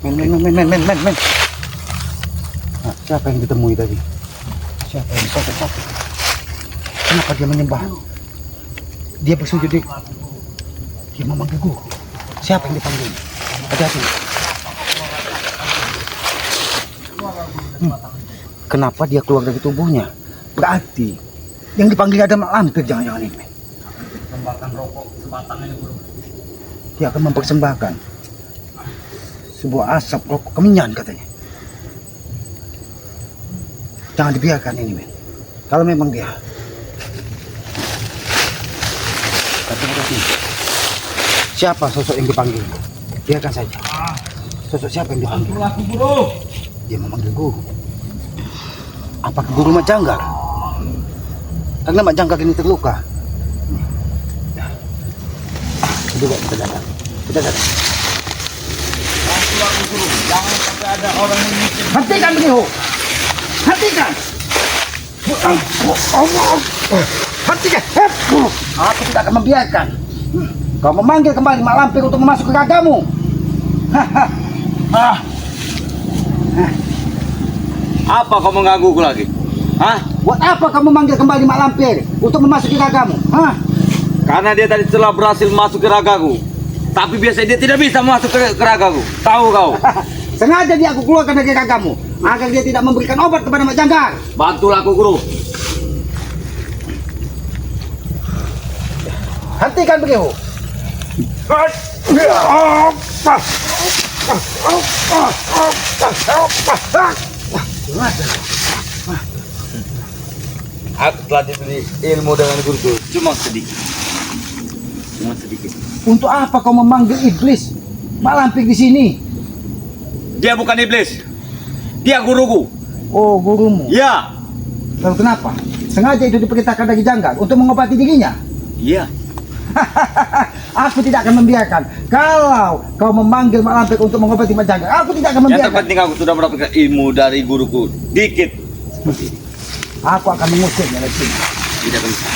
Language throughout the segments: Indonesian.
Men. Nah, siapa yang ditemui tadi? Siapa yang sosok? Kenapa dia menyembah? Dia bersujud di... Dia memanggil guru. Siapa yang dipanggil? Hati-hati. Kenapa dia keluar dari tubuhnya? Berarti yang dipanggil ada mak lampir, jangan-jangan ini. Persembahkan rokok sebatang ini guru. Dia akan mempersembahkan sebuah asap rokok kemenyan katanya. Jangan dibiarkan ini, men. Kalau memang dia. Hati-hati. Siapa sosok yang dipanggil? Biarkan saja. Sosok siapa yang dipanggil? Bantu aku guru. Dia memanggil guru. Apakah guru Mak Janggar? Karena Mak Janggar ini terluka. Juga kita datang. Bantu aku guru. Jangan sampai ada orang yang mikir. Hentikan beliau. Hentikan. Hentikan. Aku tidak akan membiarkan. Kau memanggil kembali mak lampir untuk masuk ke gagamu. Apa kau menggangguku lagi? Hah? Buat apa kamu memanggil kembali mak lampir untuk memasuki gagamu? Karena dia tadi telah berhasil masuk ke ragaku. Tapi biasanya dia tidak bisa masuk ke ragaku. Tahu kau? Sengaja dia aku keluarkan dari gagamu agar dia tidak memberikan obat kepada Mak Janggar. Bantulah aku guru. Hentikan beliau. Aku telah diberi ilmu dengan guruku. Cuma sedikit. Untuk apa kau memanggil iblis mak lampir di sini? Dia bukan iblis. Dia guruku. Oh, gurumu. Ya. Lalu kenapa? Sengaja itu diperintahkan dari Janggar untuk mengobati dirinya. Iya. Aku tidak akan membiarkan. Kalau kau memanggil mak lampir untuk mengobati Mak Janggar, aku tidak akan Yang membiarkan. terpenting aku sudah mendapatkan ilmu dari guruku. Dikit. Seperti ini. Aku akan mengusirnya dari sini. Tidak bisa.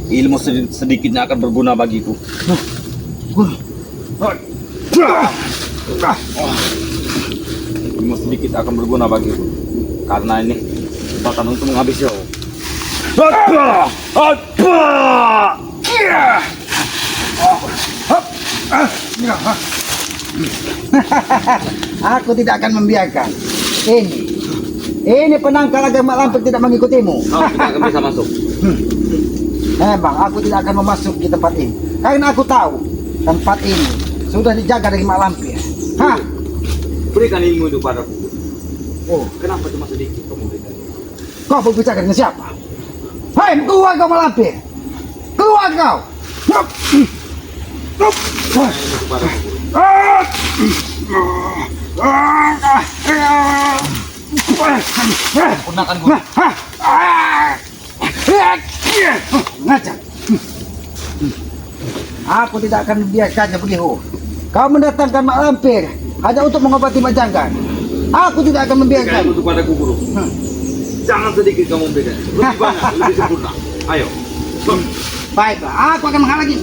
Ilmu sedikitnya akan berguna bagiku. Guru. Ilmu sedikit akan berguna bagiku. Karena ini kesempatan untuk menghabisi kau. Aku tidak akan membiarkan. Ini penangkal agar mak lampir tidak mengikutimu. Kau tidak akan bisa masuk. Memang aku tidak akan memasuki tempat ini karena aku tahu tempat ini sudah dijaga dari mak lampir. Berikan ilmu itu padaku. Oh, Kenapa cuma sedikit kamu berikan? kau berbicara dengan siapa? Hai, keluar kau mak lampir. Keluar kau. Ilmu itu padaku. Gunakan guru. Ngajar. Aku tidak akan membiarkannya beliau. Kau mendatangkan mak lampir hanya untuk mengobati Mak Janggar. Aku tidak akan membiarkan. Berikan ilmu itu padaku guru. Jangan sedikit kamu berikan. Lebih banyak, lebih sempurna. Ayo. Baiklah, aku akan menghalangi.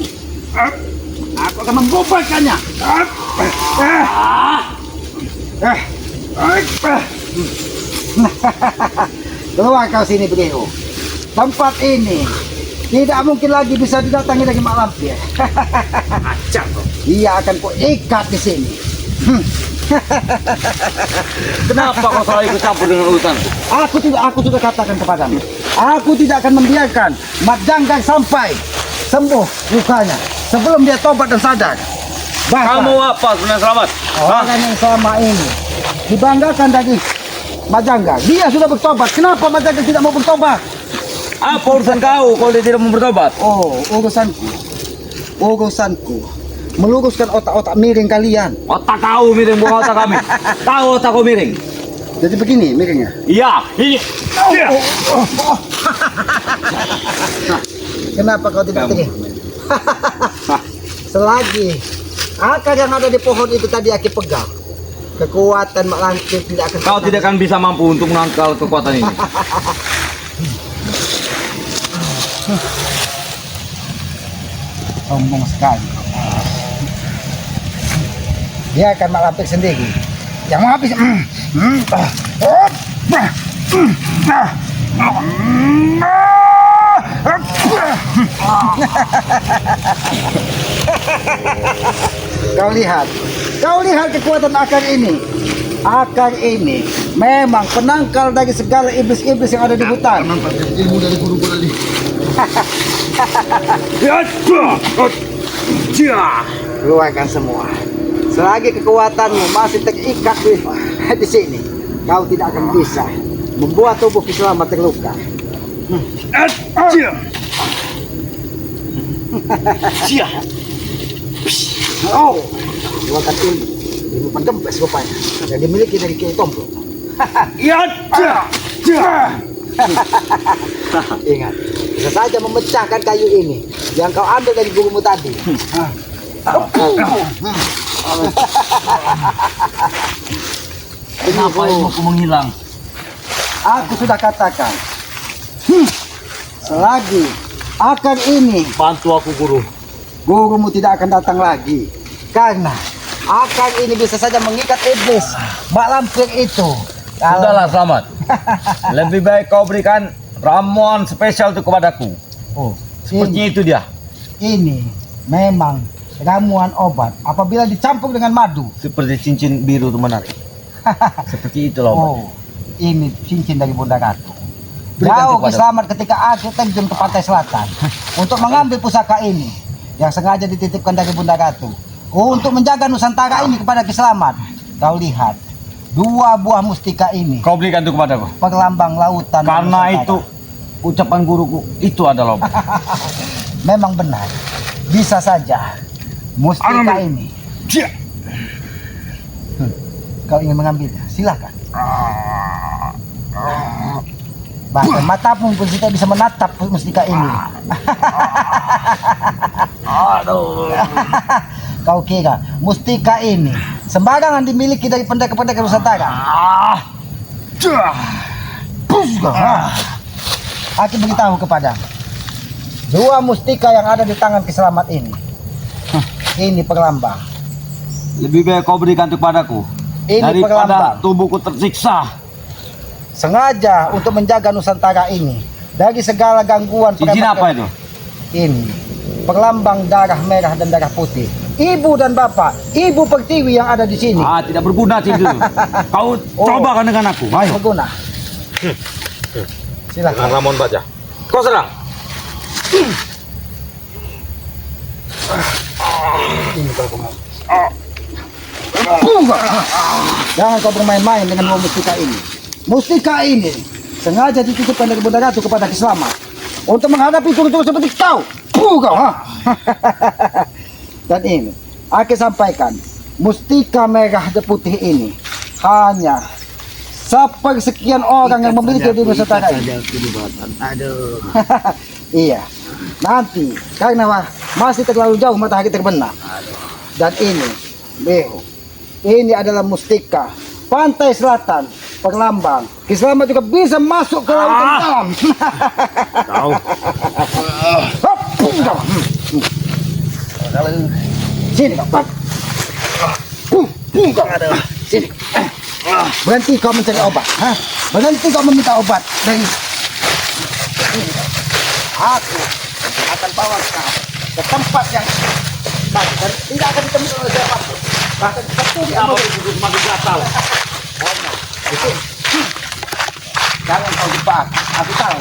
Aku akan membubarkannya. Keluar kau sini beliau. Tempat ini tidak mungkin lagi bisa didatangi dari mak lampir. Acak kau. Dia akan kuikat di sini. Kenapa kau selalu ikut campur dengan urusanku? Aku sudah katakan kepadamu. Aku tidak akan membiarkan Mak Janggar sampai sembuh lukanya sebelum dia tobat dan sadar. Bahkan Kamu apa sebenarnya selamat? orang yang selama ini dibanggakan dari Mak Janggar, dia sudah bertobat. Kenapa Mak Janggar tidak mau bertobat? Apa urusan kau kalau dia tidak mau bertobat? Oh, urusanku meluruskan otak-otak miring kalian. Otak kau miring, bukan otak kami. Tahu otak kau miring? Jadi begini miringnya. Iya, ini. Kenapa kau tidak terima? Selagi akar yang ada di pohon itu tadi aku pegang, kekuatan mak lampir tidak akan. Kau tidak akan bisa mampu untuk menangkal kekuatan ini. Sombong sekali. Biarkan Mak Lampir sendiri yang menghabis. Kau lihat kekuatan akar ini. Akar ini memang penangkal dari segala iblis-iblis yang ada di hutan. Nampak ilmu dari guru-guru tadi. Keluarkan semua. Selagi kekuatanmu masih terikat di sini, kau tidak akan bisa membuat tubuh Kiselamat terluka. Oh, keluarkan ilmu pendempes rupanya yang dimiliki dari Kiai Tombro. Ingat, bisa saja memecahkan kayu ini yang kau ambil dari gurumu tadi. Kenapa ilmuku menghilang? Aku sudah katakan, selagi akar ini Bantu aku guru. gurumu tidak akan datang lagi, karena akar ini bisa saja mengikat iblis Mak Lampir itu. Sudahlah Selamat. Lebih baik kau berikan ramuan spesial itu kepadaku. Oh, Sepertinya itu dia. ini memang ramuan obat apabila dicampur dengan madu. Seperti cincin biru itu menarik. Seperti itulah obat. Oh, ini cincin dari Bunda Ratu. Berikan Jauh kepada- Kiselamat ketika aku terjun ke pantai selatan untuk mengambil pusaka ini yang sengaja dititipkan dari Bunda Ratu untuk menjaga Nusantara ini kepada Kiselamat. Kau lihat, 2 buah mustika ini Kau berikan itu kepadaku. perlambang lautan Karena Nusantara. itu ucapan guruku, itu adalah obat. Memang benar, bisa saja mustika ini. Kau ingin mengambilnya, silakan. Bahkan matamu pun tidak bisa menatap mustika ini. Aduh. Kau kira mustika ini sembarangan dimiliki dari pendekar-pendekar Nusantara? Aku beritahu kepada 2 mustika yang ada di tangan Kiselamat ini. Ini perlambang. Lebih baik kau berikan itu kepadaku. Ini Daripada perlambang. tubuhku tersiksa. Sengaja untuk menjaga Nusantara ini dari segala gangguan. Cincin apa itu? Ini perlambang darah merah dan darah putih. Ibu dan bapak, ibu pertiwi yang ada di sini. Tidak berguna cincin itu. Kau cobakan dengan aku. Ayo. Berguna. Silakan. Ramon baca. Kau serang. Ini kalau kau mau. Jangan kau bermain-main dengan mustika ini. Mustika ini sengaja dititipkan dari Bunda Ratu kepada Kiselamat untuk menghadapi turun-turun seperti kau. Kau ha. Dan ini aku sampaikan, mustika merah dan putih ini hanya sepersekian orang yang memiliki di Nusantara ini. Aduh. Iya. Nanti karena masih terlalu jauh matahari terbenam. Dan ini, Beo, ini adalah mustika pantai selatan perlambang. Kiselamat juga bisa masuk ke lautan dalam. Tahu. Sini kau. Sini. Berhenti kau mencari obat. Berhenti kau meminta obat dari aku akan bawa kau ke tempat yang baik dan tidak akan ditemukan oleh siapapun. Bahkan satu di Apa awal itu semakin gatal? jangan kau jebak. Aku tahu.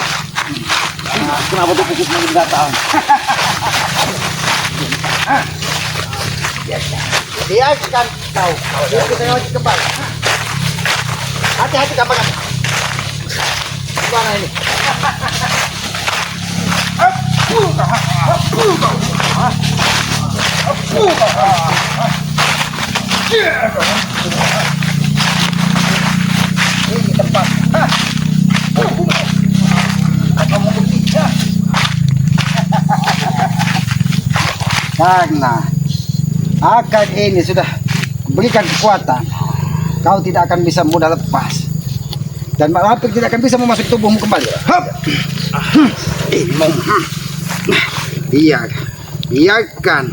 Kenapa tuh kuku semakin gatal? Biarkan kau. Dia bisa lagi kembali. Hati-hati kapan? Gimana ini? Ini tempat. Apa mau begitu? Karena akar ini sudah berikan kekuatan, kau tidak akan bisa mudah lepas. Dan Mak Lampir tidak akan bisa memasuki tubuhmu kembali. Biarkan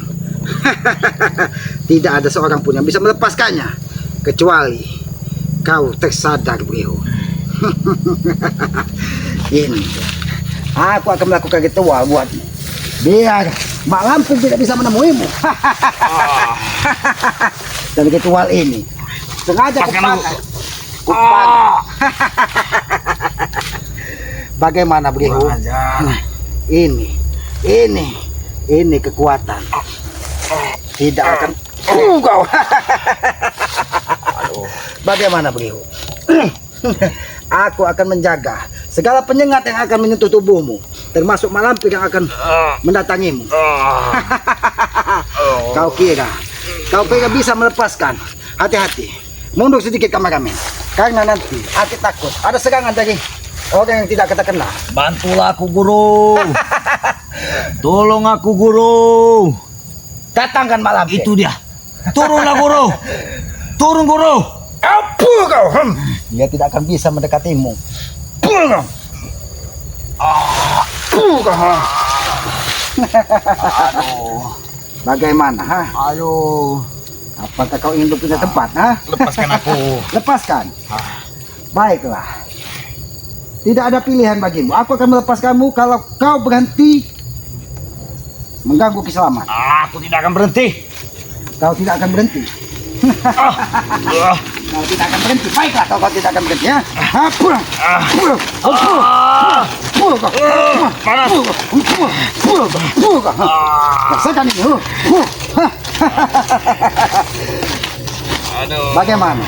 Tidak ada seorang pun yang bisa melepaskannya kecuali kau tersadar, Bro. Ini aku akan melakukan ritual buatmu biar Mak Lampir tidak bisa menemuimu. Dan ritual ini sengaja kupakai. Bagaimana, Bro? Ini kekuatan tidak akan kau. Bagaimana, Bro? Aku akan menjaga segala penyengat yang akan menyentuh tubuhmu, termasuk Mak Lampir yang akan mendatangimu. Kau kira bisa melepaskan? Hati-hati, mundur sedikit kameramen, karena nanti aku takut ada serangan dari orang yang tidak kita kenal. Bantulah aku, Guru. Tolong aku, Guru. Datangkan Mak Lampir. Itu dia. Turunlah, Guru. Turun, Guru. Apa kau? Dia tidak akan bisa mendekatimu. Bagaimana? Aduh. Apakah kau ingin berpindah tempat? Lepaskan aku. Lepaskan. Baiklah. Tidak ada pilihan bagimu. Aku akan melepaskanmu kalau kau berhenti mengganggu keselamatan. Aku tidak akan berhenti. Kau tidak akan berhenti. Kau tidak akan berhenti. Baiklah, kau tidak akan berhenti, ya. Rasakan ini. Aduh. Bagaimana?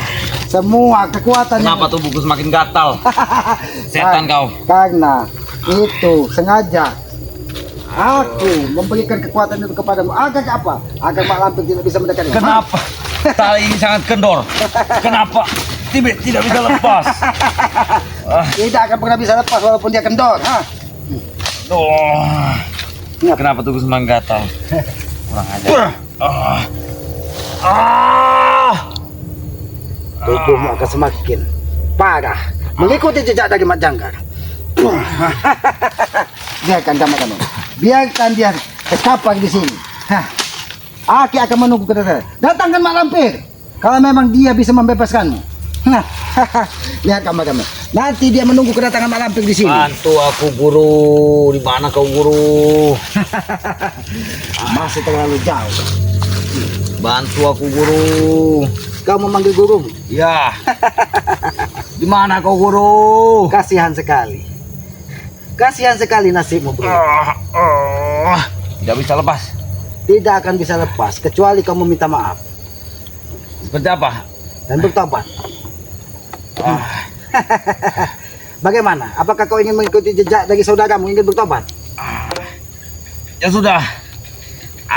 Semua kekuatan Kenapa tubuhku semakin gatal? Setan kau. Karena itu sengaja aku memberikan kekuatan itu kepadamu. Agar apa? Agar Mak Lampir tidak bisa mendekati. Kenapa? Tali ini sangat kendor. Kenapa tidak bisa lepas? Tidak akan pernah bisa lepas walaupun dia kendor. Kenapa tubuh semakin gatal? Kurang ajar. Tubuhmu akan semakin parah mengikuti jejak dari Mak Janggar. Biarkan kamu. Biarkan dia terkapar di sini. Aki akan menunggu kedatangan. Datangkan Mak Lampir. Kalau memang dia bisa membebaskanmu. Lihat kamu. Nanti dia menunggu kedatangan Mak Lampir di sini. Bantu aku, Guru. Di mana kau, Guru? Masih terlalu jauh. Bantu aku, Guru. Kau memanggil gurumu? Ya. Di mana kau, Guru? Kasihan sekali. Kasihan sekali nasibmu, Bro. Tidak bisa lepas. Tidak akan bisa lepas kecuali kau meminta maaf Seperti apa? dan bertobat. Bagaimana? Apakah kau ingin mengikuti jejak dari saudaramu, ingin bertobat? Ya sudah.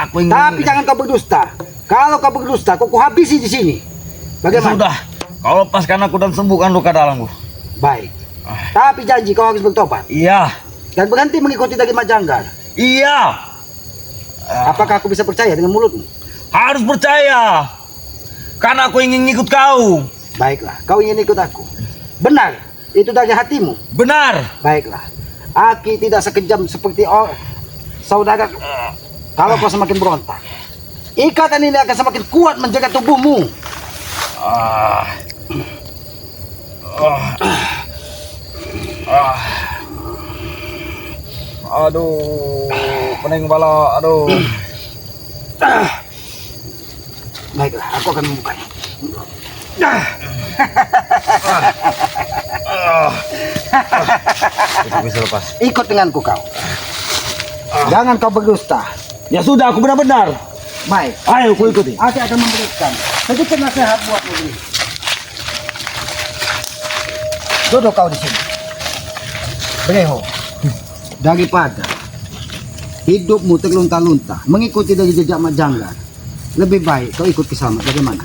Aku ingin. Tapi jangan kau berdusta. Kalau kau berdusta, kau habisi di sini. Ya Bagaimana? sudah. Kau lepaskan aku dan sembuhkan luka dalamku. Baik. Tapi janji kau harus bertobat Iya. dan berhenti mengikuti dari Mak Janggar. Iya. Apakah aku bisa percaya dengan mulutmu? Harus percaya. Karena aku ingin ikut kau. Baiklah, kau ingin ikut aku. Benar, itu dari hatimu. Benar. Baiklah, Aki tidak sekejam seperti saudara. Kalau kau semakin berontak, ikatan ini akan semakin kuat menjaga tubuhmu. Aduh, pening kepala. Aduh. Baiklah, aku akan membukanya. Tidak bisa lepas. Ikut denganku kau. Jangan kau berdusta. Ya sudah, aku benar-benar. Baik, Ayo, aku ikuti. Aki akan memberikan sedikit nasihat buatmu ini. Duduk kau di sini. Breho, daripada hidupmu terlunta-lunta mengikuti dari jejak Mak Janggar, lebih baik kau ikut ke sana. Bagaimana?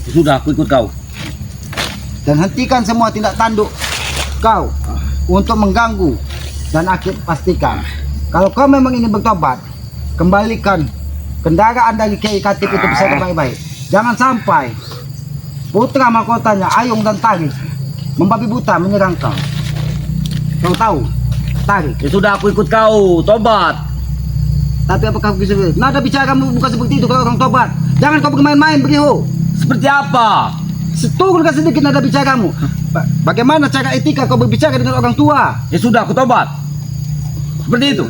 Sudah, aku ikut kau. Dan hentikan semua tindak tanduk kau untuk mengganggu. Dan akhir pastikan kalau kau memang ingin bertobat, kembalikan kendaraan dari Kiai Katip itu bisa baik-baik. Jangan sampai putra mahkotanya Ayung dan Tarik membabi buta menyerang kau. Kau tahu, Tarik? Ya sudah, aku ikut kau. Tobat. Tapi apa kau bisa? Nada bicaramu bukan seperti itu kalau orang tobat. Jangan kau bermain-main begitu. Seperti apa? Turunkan sedikit nada bicaramu. Bagaimana cara etika kau berbicara dengan orang tua? Ya sudah, aku tobat. Seperti itu.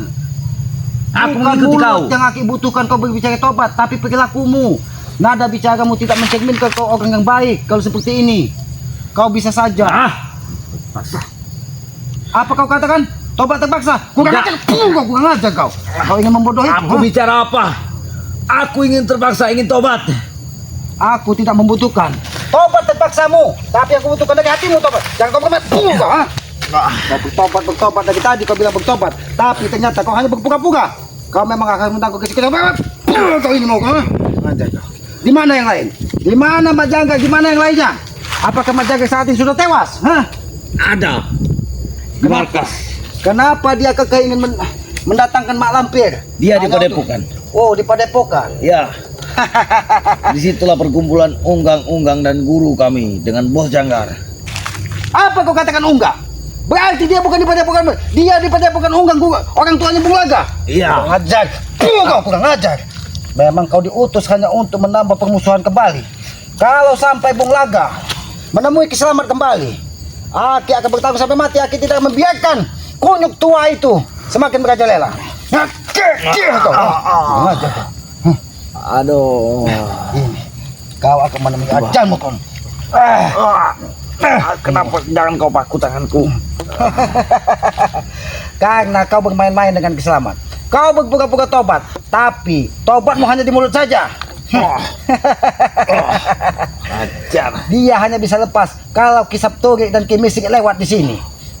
Aku Bukan mengikuti mulut kau. yang aku butuhkan kau berbicara tobat, tapi perilakumu. Nada bicaramu tidak mencerminkan kau orang yang baik. Kalau seperti ini, kau bisa saja. Apa kau katakan? Tobat terpaksa. Kurang Tidak. ajar. Kau kurang ajar kau. Kau ingin membodohi? Aku bicara apa? Aku ingin terpaksa, ingin tobat. Aku tidak membutuhkan tobat terpaksamu, tapi aku butuhkan dari hatimu tobat. Jangan kau bermain. Kau, ha? Kau bertobat dari tadi kau bilang bertobat, tapi ternyata kau hanya berpura-pura. Kau memang akan menangkap kesikutan. Kau ini mau kau? Ajar kau. Di mana yang lain? Di mana Majangga? Di mana yang lainnya? Apakah Majangga saat ini sudah tewas? Hah? Ada. Di markas. Kenapa dia kekeh ingin mendatangkan Mak Lampir? Dia di Hanya Padepokan. untuk- Oh, di Padepokan. Ya. Disitulah perkumpulan unggang-unggang dan guru kami dengan bos Janggar. Apa kau katakan unggah? Berarti dia bukan di Padepokan. Dia di Padepokan unggang guru. Orang tuanya Bung Laga. Iya. Kurang ajar. Kau kurang ajar. Memang kau diutus hanya untuk menambah permusuhan kembali. Kalau sampai Bung Laga menemui keselamat kembali, Aki akan bertanggung sampai mati. Aki tidak membiarkan kunyuk tua itu semakin merajalela. Kau. Kurang ajar kau. Aduh. Ini kau akan menemui ajalmu kau. Kenapa jangan kau paku tanganku? Karena kau bermain-main dengan keselamat. Kau berpura-pura tobat, tapi tobatmu hanya di mulut saja. Ajar. Dia hanya bisa lepas kalau Kisap Turi dan Kimisik lewat di sini.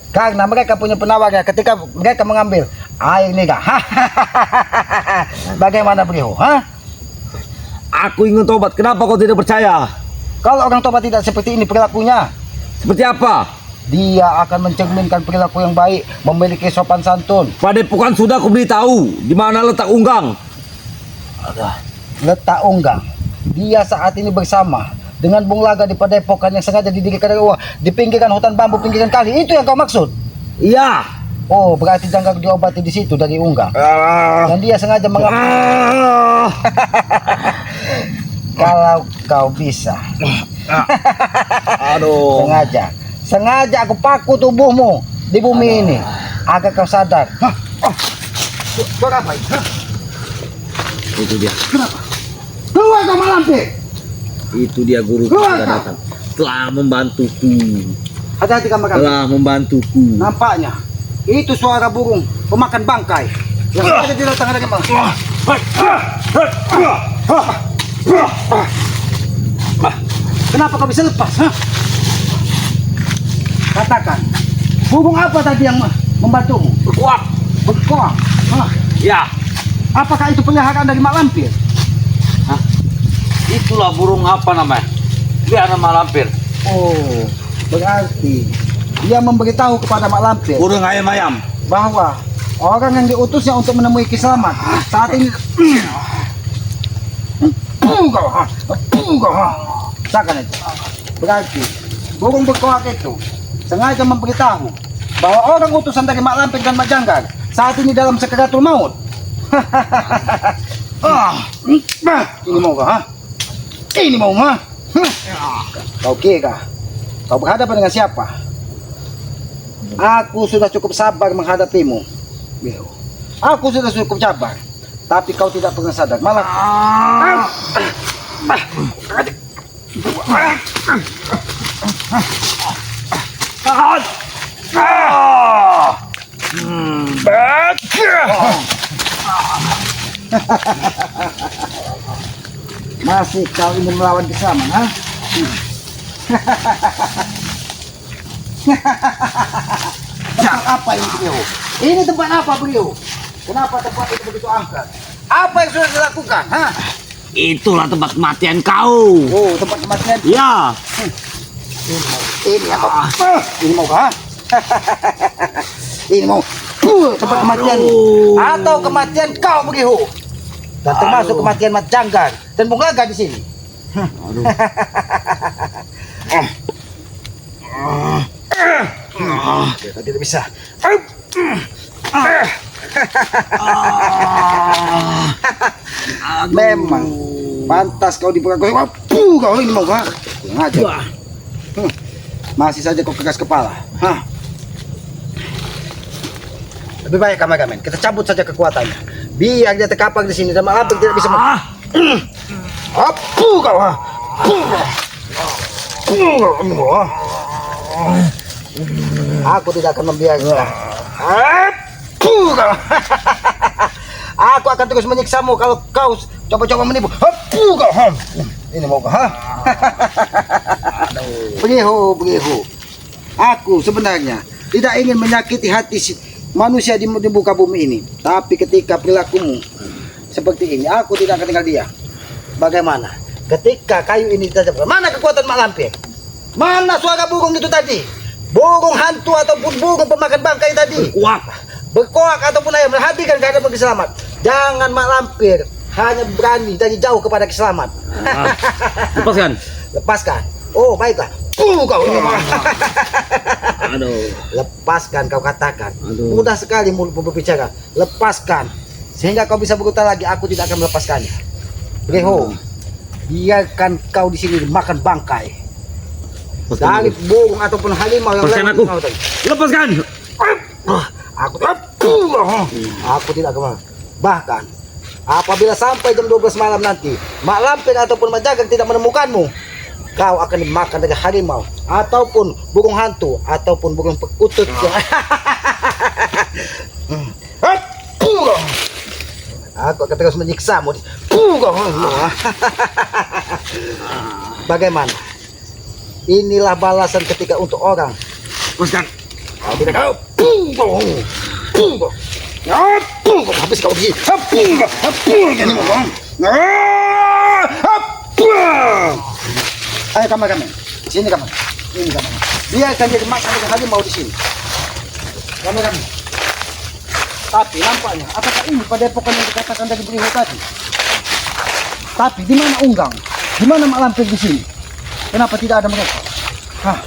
Karena mereka punya penawarnya ketika mereka mengambil air niga. Bagaimana beliau? Hah? Aku ingin tobat. Kenapa kau tidak percaya? Kalau orang tobat tidak seperti ini perilakunya, Seperti apa? dia akan mencerminkan perilaku yang baik, memiliki sopan santun. Padepokan sudah aku beritahu di mana letak unggang. Letak unggang. Dia saat ini bersama dengan Bung Laga di Padepokan yang sengaja didirikan dari di pinggiran hutan bambu, pinggiran kali. Itu yang kau maksud? Iya. Oh, berarti Janggar diobati di situ dari unggang. Dan dia sengaja mengambil. Kalau kau bisa, Aduh. sengaja aku paku tubuhmu di bumi ini agar kau sadar. Buat apa ini? Itu dia. Keluar kau Mak Lampir. Itu dia guru Keluar, sudah kau. datang. Telah membantuku. Hati-hati kamu. Telah membantuku. Nampaknya itu suara burung pemakan bangkai yang ada di latar dari bang. Kenapa kau bisa lepas? Hah? Katakan, burung apa tadi yang membantumu? Berkuak. Berkoak. Hah? Ya. Apakah itu peliharaan dari Mak Lampir? Itulah burung apa namanya? Dia nama lampir. Oh, berarti dia memberitahu kepada Mak Lampir Burung ayam-ayam. bahwa orang yang diutusnya untuk menemui Kiselamat saat ini. Sakan itu. Berarti burung berkoak itu sengaja memberitahu bahwa orang utusan dari Mak Lampir dan Mak Janggar saat ini dalam sakaratul maut. Ini mau kah? Ini mau kah? Kau kira kau berhadapan dengan siapa? Aku sudah cukup sabar menghadapimu. Biru. Aku sudah cukup sabar, tapi kau tidak pernah sadar. Malah masih kau ingin melawan Kiselamat, ha? Tempat apa ini beliau? Ini tempat apa beliau? Kenapa tempat itu begitu angker? Apa yang sudah dilakukan? Ha? Itulah tempat kematian kau. Oh, tempat kematian. Ya. Ini apa? Ini mau kah? Ini mau tempat kematian atau kematian kau beliau? Dan termasuk kematian Mat Janggar dan Bung Laga di sini. Kita tidak bisa. Memang pantas kau dipegang kau. Wapuh, kau ini mau ha? Kurang ajar. Masih saja kau keras kepala. Hah? Lebih baik kameramen, kita cabut saja kekuatannya. Biar dia terkapar di sini dan Malampir tidak bisa. Apuh kau ha? Aku tidak akan membiarkan. Apuh kau. Aku akan terus menyiksamu kalau kau coba-coba menipu. Apuh kau. Ini mau kau ha? Begitu. Aku sebenarnya tidak ingin menyakiti hati manusia di muka bumi ini. Tapi ketika perilakumu seperti ini, aku tidak akan tinggal diam. Bagaimana? Ketika kayu ini tajam, mana kekuatan Mak Lampir? Mana suara burung itu tadi? Burung hantu ataupun burung pemakan bangkai tadi? Berkoak ataupun ayam menghabiskan keadaan bagi selamat. Jangan Mak Lampir hanya berani dari jauh kepada keselamat. Lepaskan. Oh baiklah. Kau ini. Aduh. Lepaskan kau katakan. Aduh. Mudah sekali mulut berbicara. Lepaskan. Sehingga kau bisa berkata lagi, aku tidak akan melepaskannya. Reho, biarkan kau di sini makan bangkai. Dari burung ataupun harimau yang lepaskan lain. aku. Lepaskan. Aku tidak akan. Bahkan apabila sampai jam 12 malam nanti Mak Lampir ataupun Mak Jagad tidak menemukanmu, kau akan dimakan dari harimau ataupun burung hantu ataupun burung perkutut. Aku akan terus menyiksamu. Bagaimana? Inilah balasan ketika untuk orang. Lepaskan. Kau tidak kau. Habis kau di sini. Ini mau. Ayo kameramen, sini kameramen. Ini kameramen. Biarkan dia dimakan dengan harimau di sini. Kameramen. Tapi nampaknya, apakah ini padepokan yang dikatakan dari beliau tadi? Tapi di mana Unggang? Di mana Mak Lampir di sini? Kenapa tidak ada mereka? Hah?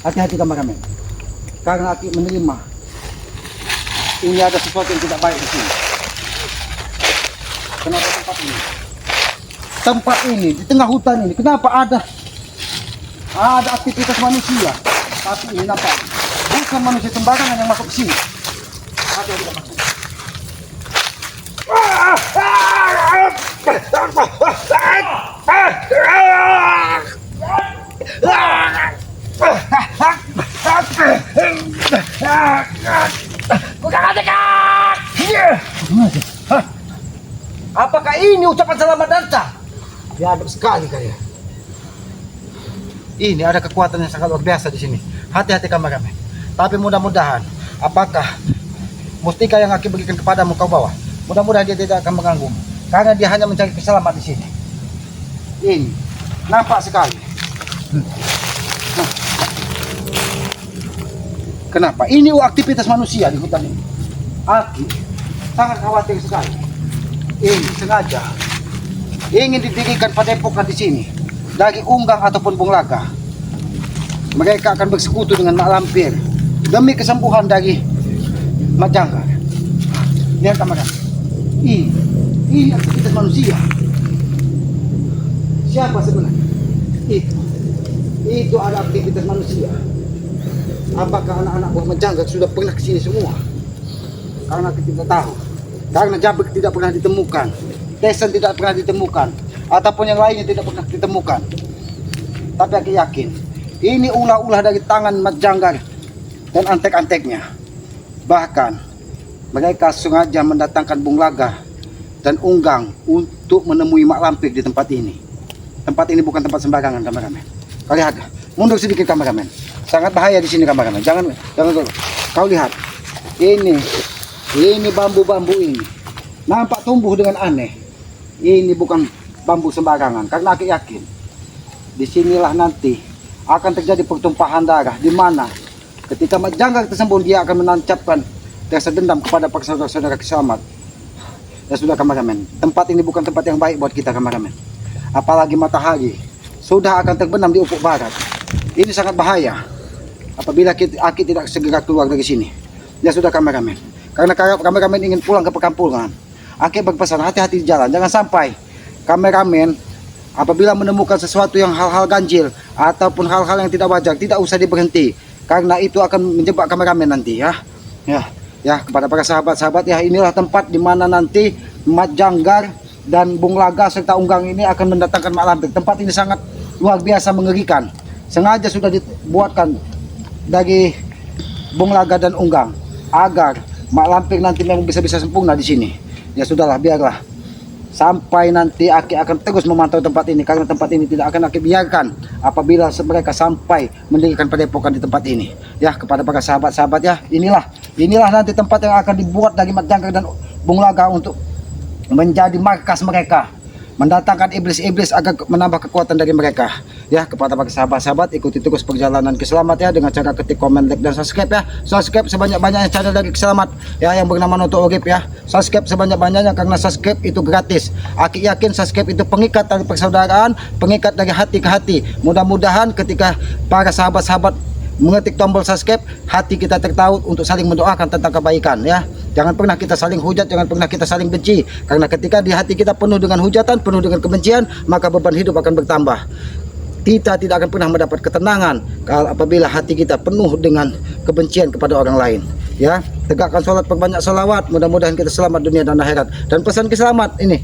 Hati-hati kameramen. Karena aku menerima ini ada sesuatu yang tidak baik di sini. Kenapa tempat ini? Tempat ini di tengah hutan ini, kenapa ada aktivitas manusia? Tapi ini nampak bukan manusia sembarangan yang masuk ke sini. Ada yang masuk. Apakah ini ucapan selamat datang? Biadab sekali kalian. Ini ada kekuatan yang sangat luar biasa di sini. Hati-hati kameramen. Tapi mudah-mudahan, apakah mustika yang aku berikan kepadamu kau bawa? Mudah-mudahan dia tidak akan mengganggu. Karena dia hanya mencari keselamatan di sini. Ini nampak sekali. Kenapa? Ini aktivitas manusia di hutan ini. Aku sangat khawatir sekali. Ini sengaja ingin didirikan padepokan di sini dari Unggang ataupun Bunglaga. Mereka akan bersekutu dengan Mak Lampir demi kesembuhan dari Mak Janggar. Lihat kameramen. Ini aktivitas manusia. Siapa sebenarnya? Itu ada aktivitas manusia. Apakah anak-anak buah Mak Janggar sudah pernah ke sini semua? Karena kita tidak tahu. Karena Jabrik tidak pernah ditemukan, Tesan tidak pernah ditemukan, ataupun yang lainnya tidak pernah ditemukan. Tapi aku yakin, ini ulah-ulah dari tangan Mak Janggar dan antek-anteknya. Bahkan, mereka sengaja mendatangkan Bunglaga dan Unggang untuk menemui Mak Lampir di tempat ini. Tempat ini bukan tempat sembarangan, kameramen. Kau lihat, mundur sedikit kameramen. Sangat bahaya di sini kameramen. Jangan kau lihat. Ini bambu-bambu ini nampak tumbuh dengan aneh. Ini bukan bambu sembarangan. Karena aku yakin disinilah nanti akan terjadi pertumpahan darah, di mana ketika Mak Janggar tersembunyi dia akan menancapkan rasa dendam kepada para saudara-saudara keselamat. Ya sudah kameramen, tempat ini bukan tempat yang baik buat kita kameramen. Apalagi matahari sudah akan terbenam di ufuk barat. Ini sangat bahaya apabila kita tidak segera keluar dari sini. Ya sudah kameramen, karena kameramen ingin pulang ke perkampungan. Aki berpesan hati-hati di jalan, jangan sampai kameramen apabila menemukan sesuatu yang hal-hal ganjil ataupun hal-hal yang tidak wajar, tidak usah diberhenti, karena itu akan menjebak kameramen nanti ya. Ya, kepada para sahabat-sahabat ya, inilah tempat di mana nanti Mat Janggar dan Bung Laga serta Unggang ini akan mendatangkan mak lampir. Tempat ini sangat luar biasa mengerikan. Sengaja sudah dibuatkan dari Bung Laga dan Unggang agar mak lampir nanti memang bisa sempurna di sini. Ya sudahlah, biarlah. Sampai nanti Aki akan terus memantau tempat ini, karena tempat ini tidak akan Aki biarkan apabila mereka sampai mendirikan padepokan di tempat ini. Ya, kepada para sahabat-sahabat ya, inilah nanti tempat yang akan dibuat dari Mat Janggar dan Bung Laga untuk menjadi markas mereka, mendatangkan iblis-iblis agar menambah kekuatan dari mereka. Ya, kepada para sahabat-sahabat, ikuti terus perjalanan Kiselamat ya, dengan cara ketik komen, like, dan subscribe ya. Subscribe sebanyak-banyaknya channel dari Kiselamat ya, yang bernama Noto Urip ya. Subscribe sebanyak-banyaknya karena subscribe itu gratis. Aki yakin subscribe itu pengikat dari persaudaraan, pengikat dari hati ke hati. Mudah-mudahan ketika para sahabat-sahabat mengetik tombol subscribe, hati kita tertaut untuk saling mendoakan tentang kebaikan ya. Jangan pernah kita saling hujat, jangan pernah kita saling benci, karena ketika di hati kita penuh dengan hujatan, penuh dengan kebencian, maka beban hidup akan bertambah. Kita tidak akan pernah mendapat ketenangan kalau apabila hati kita penuh dengan kebencian kepada orang lain ya. Tegakkan sholat, perbanyak sholawat, mudah-mudahan kita selamat dunia dan akhirat. Dan pesan Kiselamat ini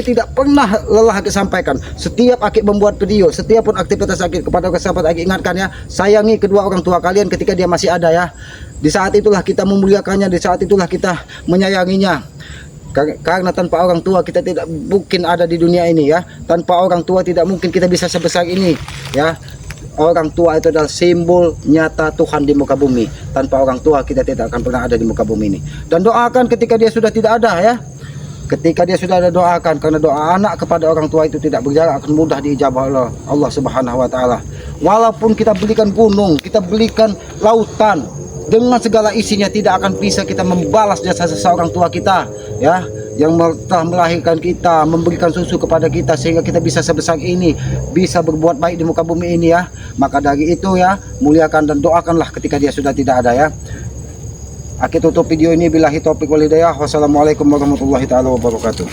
tidak pernah lelah Aki sampaikan. Setiap Aki membuat video, setiap pun aktivitas Aki, kepada sahabat Aki ingatkan ya, sayangi kedua orang tua kalian ketika dia masih ada ya. Di saat itulah kita memuliakannya, di saat itulah kita menyayanginya. Karena tanpa orang tua kita tidak mungkin ada di dunia ini ya. Tanpa orang tua tidak mungkin kita bisa sebesar ini ya. Orang tua itu adalah simbol nyata Tuhan di muka bumi. Tanpa orang tua kita tidak akan pernah ada di muka bumi ini. Dan doakan ketika dia sudah tidak ada ya. Ketika dia sudah ada, doakan, karena doa anak kepada orang tua itu tidak berjarak, akan mudah diijabah oleh Allah Subhanahu wa taala. Walaupun kita belikan gunung, kita belikan lautan dengan segala isinya, tidak akan bisa kita membalas jasa seorang tua kita ya, yang telah melahirkan kita, memberikan susu kepada kita sehingga kita bisa sebesar ini, bisa berbuat baik di muka bumi ini ya. Maka dari itu ya, muliakan dan doakanlah ketika dia sudah tidak ada ya. Aki tutup video ini, billahi taufiq wal hidayah. Wassalamualaikum warahmatullahi taala wabarakatuh.